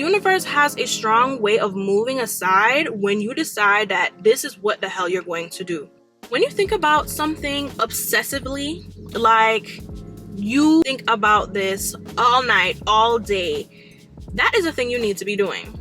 universe has a strong way of moving aside when you decide that this is what the hell you're going to do. When you think about something obsessively, like you think about this all night, all day, that is a thing you need to be doing.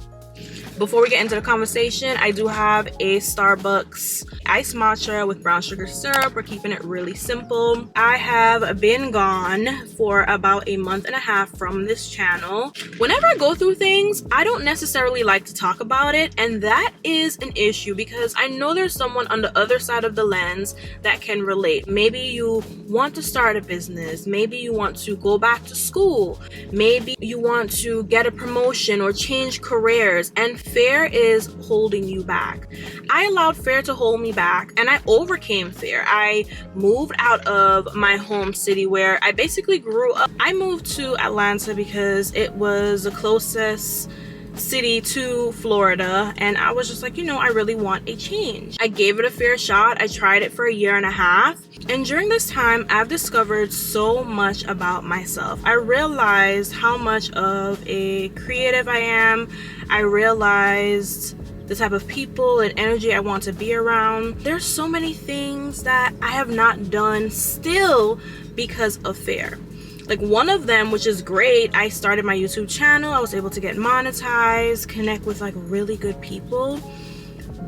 Before we get into the conversation, I do have a Starbucks iced matcha with brown sugar syrup. We're keeping it really simple. I have been gone for about a month and a half from this channel. Whenever I go through things, I don't necessarily like to talk about it, and that is an issue because I know there's someone on the other side of the lens that can relate. Maybe you want to start a business, maybe you want to go back to school, maybe you want to get a promotion or change careers, and fear is holding you back. I allowed fear to hold me back, and I overcame fear. I moved out of my home city where I basically grew up. I moved to Atlanta because it was the closest city to Florida, and I was just like, I really want a change. I gave it a fair shot. I tried it for a year and a half, and during this time I've discovered so much about myself. I realized how much of a creative I am. I realized the type of people and energy I want to be around. There's so many things that I have not done still because of fear. Like one of them, which is great, I started my YouTube channel. I was able to get monetized, connect with like really good people.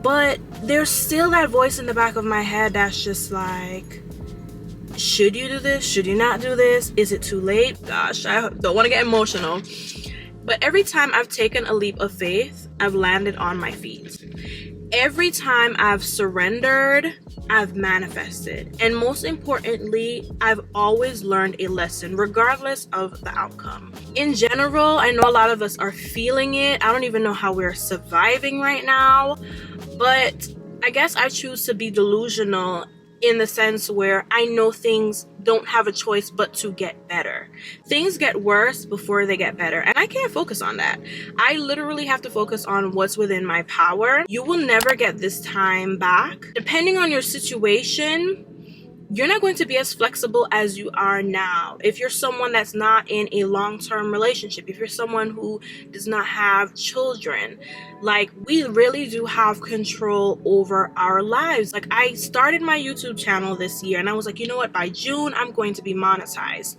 But there's still that voice in the back of my head that's just like, should you do this? Should you not do this? Is it too late? Gosh, I don't want to get emotional. But every time I've taken a leap of faith, I've landed on my feet. Every time I've surrendered, I've manifested. And most importantly, I've always learned a lesson, regardless of the outcome. In general, I know a lot of us are feeling it. I don't even know how we're surviving right now. But I guess I choose to be delusional in the sense where I know things don't have a choice but to get better. Things get worse before they get better, and I can't focus on that. I literally have to focus on what's within my power. You will never get this time back. Depending on your situation, you're not going to be as flexible as you are now. If you're someone that's not in a long-term relationship, if you're someone who does not have children, like we really do have control over our lives. Like I started my YouTube channel this year and I was like, you know what, by June, I'm going to be monetized.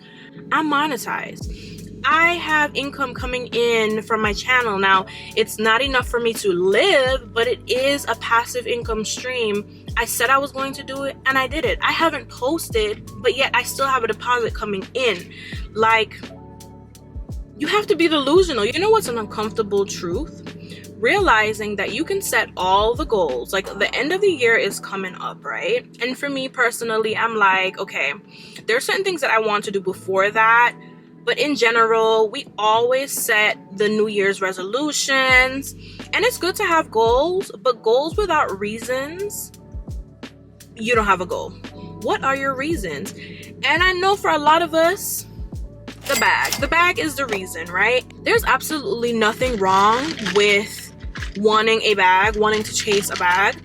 I'm monetized. I have income coming in from my channel. Now, it's not enough for me to live, but it is a passive income stream. I said I was going to do it and I did it. I haven't posted, but yet I still have a deposit coming in. Like, you have to be delusional. You know what's an uncomfortable truth? Realizing that you can set all the goals. Like the end of the year is coming up, right? And for me personally, I'm like, okay, there are certain things that I want to do before that. But in general, we always set the New Year's resolutions, and it's good to have goals, but goals without reasons, you don't have a goal. What are your reasons? And I know for a lot of us, the bag is the reason, right? There's absolutely nothing wrong with wanting a bag, wanting to chase a bag,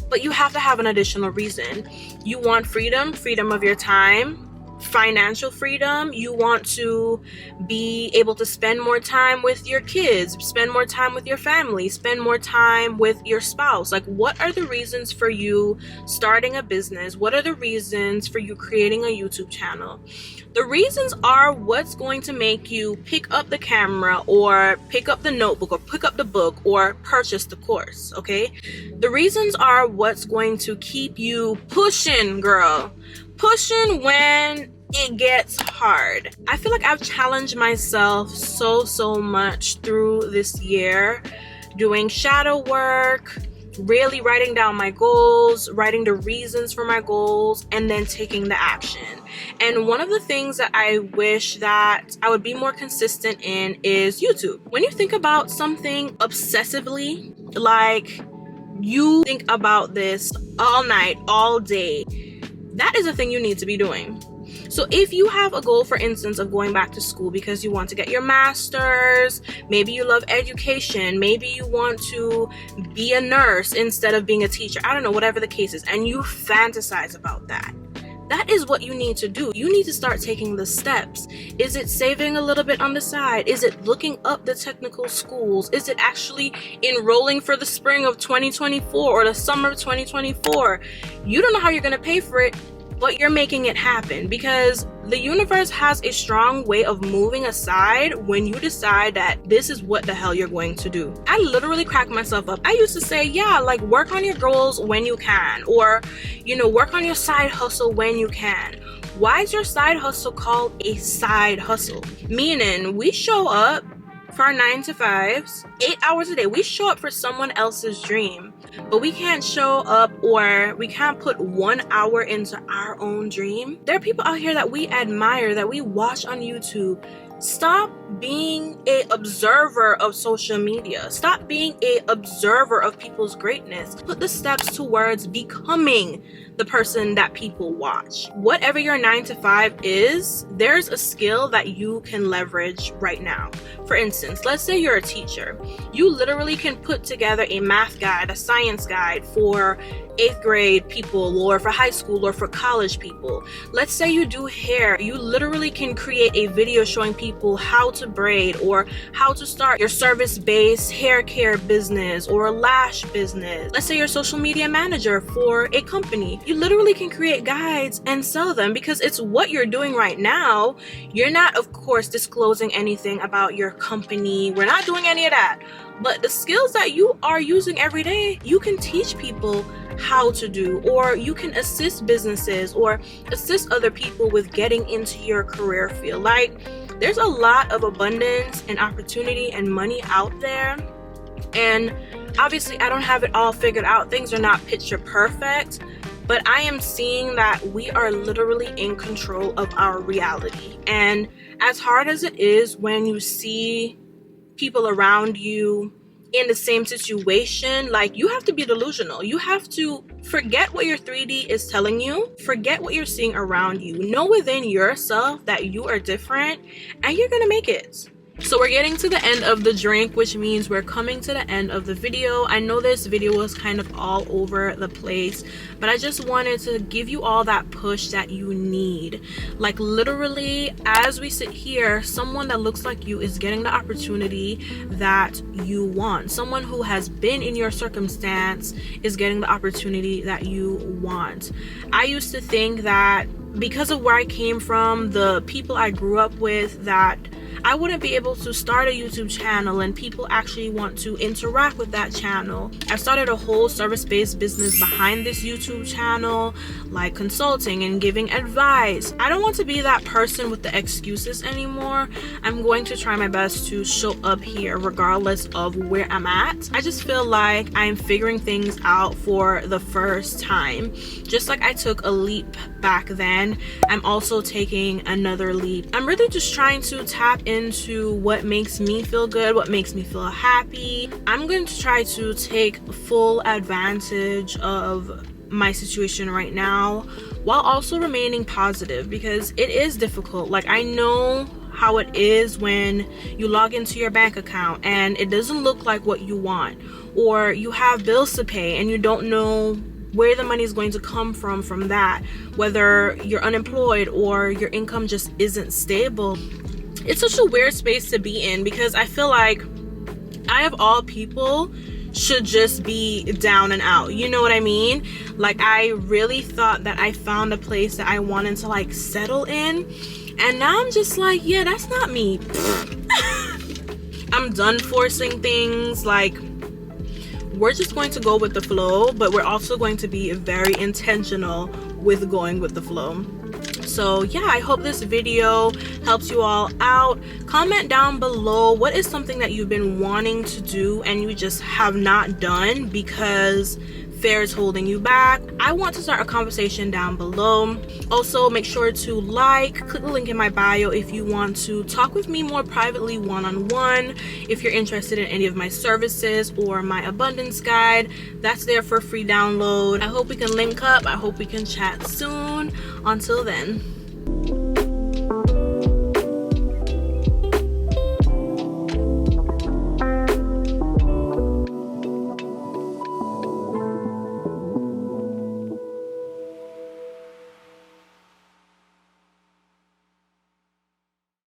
but you have to have an additional reason. You want freedom of your time, financial freedom. You want to be able to spend more time with your kids, spend more time with your family, spend more time with your spouse. Like, what are the reasons for you starting a business? What are the reasons for you creating a YouTube channel? The reasons are what's going to make you pick up the camera or pick up the notebook or pick up the book or purchase the course, okay? The reasons are what's going to keep you pushing, girl. Pushing when it gets hard. I feel like I've challenged myself so much through this year, doing shadow work, really writing down my goals, writing the reasons for my goals, and then taking the action. And one of the things that I wish that I would be more consistent in is YouTube. When you think about something obsessively, like you think about this all night, all day, that is a thing you need to be doing. So if you have a goal, for instance, of going back to school because you want to get your master's, maybe you love education, maybe you want to be a nurse instead of being a teacher, I don't know, whatever the case is, and you fantasize about that, that is what you need to do. You need to start taking the steps. Is it saving a little bit on the side? Is it looking up the technical schools? Is it actually enrolling for the spring of 2024 or the summer of 2024? You don't know how you're going to pay for it, but you're making it happen, because the universe has a strong way of moving aside when you decide that this is what the hell you're going to do. I literally crack myself up. I used to say, yeah, like work on your goals when you can, or, you know, work on your side hustle when you can. Why is your side hustle called a side hustle? Meaning we show up for our 9 to 5s, 8 hours a day. We show up for someone else's dream, but we can't show up, or we can't put 1 hour into our own dream. There are people out here that we admire, that we watch on YouTube. Stop being a observer of social media. Stop being a observer of people's greatness. Put the steps towards becoming the person that people watch. Whatever your 9 to 5 is, there's a skill that you can leverage right now. For instance, let's say you're a teacher. You literally can put together a math guide, a science guide for 8th grade people, or for high school, or for college people. Let's say you do hair. You literally can create a video showing people how to braid, or how to start your service-based hair care business or a lash business. Let's say you're a social media manager for a company. You literally can create guides and sell them, because it's what you're doing right now. You're not, of course, disclosing anything about your company. We're not doing any of that. But the skills that you are using every day, you can teach people how to do, or you can assist businesses or assist other people with getting into your career field. Like, there's a lot of abundance and opportunity and money out there. And obviously, I don't have it all figured out. Things are not picture perfect, but I am seeing that we are literally in control of our reality. And as hard as it is when you see people around you in the same situation, like, you have to be delusional. You have to forget what your 3D is telling you. Forget what you're seeing around you. Know within yourself that you are different, and you're gonna make it. So we're getting to the end of the drink, which means we're coming to the end of the video. I know this video was kind of all over the place, but I just wanted to give you all that push that you need. Like, literally, as we sit here, someone that looks like you is getting the opportunity that you want. Someone who has been in your circumstance is getting the opportunity that you want. I used to think that because of where I came from, the people I grew up with, that I wouldn't be able to start a YouTube channel and people actually want to interact with that channel. I started a whole service-based business behind this YouTube channel, like consulting and giving advice. I don't want to be that person with the excuses anymore. I'm going to try my best to show up here regardless of where I'm at. I just feel like I'm figuring things out for the first time. Just like I took a leap back then, I'm also taking another leap. I'm really just trying to tap into what makes me feel good, what makes me feel happy. I'm going to try to take full advantage of my situation right now while also remaining positive, because it is difficult. Like, I know how it is when you log into your bank account and it doesn't look like what you want, or you have bills to pay and you don't know where the money is going to come from that, whether you're unemployed or your income just isn't stable. It's such a weird space to be in, because I feel like I, of all people, should just be down and out. You know what I mean? Like, I really thought that I found a place that I wanted to, like, settle in, and now I'm just like, yeah, that's not me. I'm done forcing things. Like, we're just going to go with the flow, but we're also going to be very intentional with going with the flow. So yeah, I hope this video helps you all out. Comment down below, what is something that you've been wanting to do and you just have not done because fear is holding you back? I want to start a conversation down below. Also, make sure to click the link in my bio if you want to talk with me more privately one-on-one. If you're interested in any of my services or my abundance guide, that's there for free download. I hope we can link up. I hope we can chat soon. Until then.